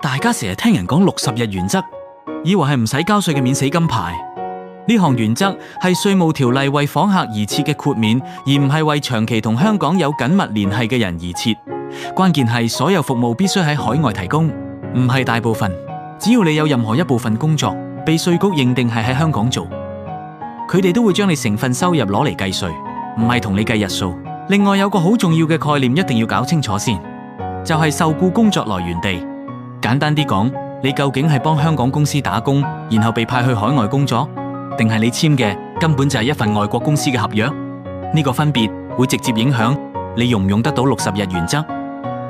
大家成日聽人講60日原則，以為係唔使交稅嘅免死金牌。呢項原則係稅務條例為訪客而設嘅豁免，而唔係為長期同香港有緊密聯繫嘅人而設。關鍵係所有服務必須喺海外提供，唔係大部分。只要你有任何一部分工作被稅局認定係喺香港做，佢哋都會將你成份收入攞嚟計稅，唔係同你計日數。另外有個好重要嘅概念一定要搞清楚先，就係受僱工作來源地。簡單啲講，你究竟係幫香港公司打工，然後被派去海外工作，定係你簽嘅根本就係一份外國公司嘅合約？呢個分別會直接影響你用唔用得到60日原則。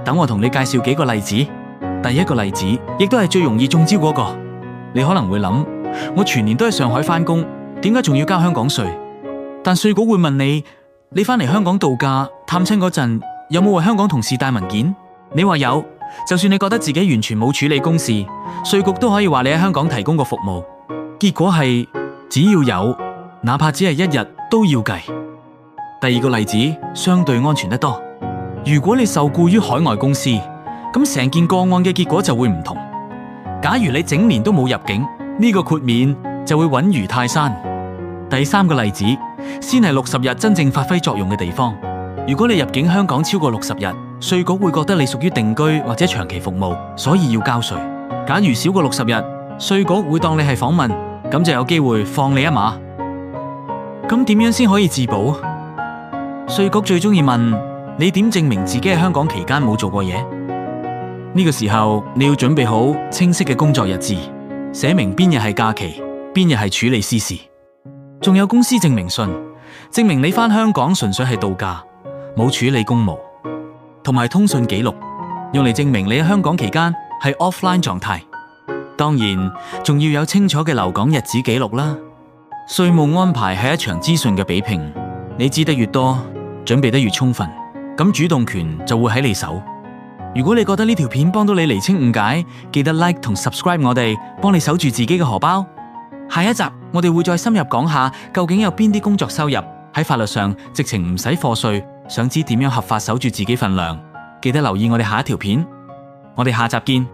等我同你介紹幾個例子。第一個例子亦都係最容易中招嗰個。你可能會諗，我全年都喺上海返工，點解仲要交香港稅？但稅局會問你，你返嚟香港度假探親嗰陣，有冇為香港同事帶文件？你話有，就算你覺得自己完全冇處理公事，稅局都可以話你喺香港提供過服務。結果係只要有，哪怕只係1日都要計。第二個例子相對安全得多。如果你受僱於海外公司，咁成件個案嘅結果就會唔同。假如你整年都冇入境，呢個豁免就會穩如泰山。第三個例子先係60日真正發揮作用嘅地方。如果你入境香港超過60日，稅局會覺得你屬於定居或者長期服務，所以要交稅。假如少過60日，稅局會當你係訪問，咁就有機會放你一馬。咁點樣先可以自保？稅局最中意問你點證明自己喺香港期間冇做過嘢。呢個時候你要準備好清晰嘅工作日誌，寫明邊日係假期，邊日係處理私事。仲有公司證明信，證明你返香港純粹係度假，冇處理公務。同埋通訊記錄，用嚟證明你喺香港期間係 offline 狀態。當然仲要有清楚嘅留港日子記錄啦。稅務安排係一場資訊嘅比拼，你知得越多，準備得越充分，咁主動權就會喺你手。如果你覺得呢條片幫到你釐清誤解，記得 like 同 subscribe 我哋，幫你守住自己嘅荷包。下一集我哋會再深入講下，究竟有邊啲工作收入喺法律上直情唔使課稅，想知點樣合法守住自己份糧，記得留意我哋下一條片。我哋下集見。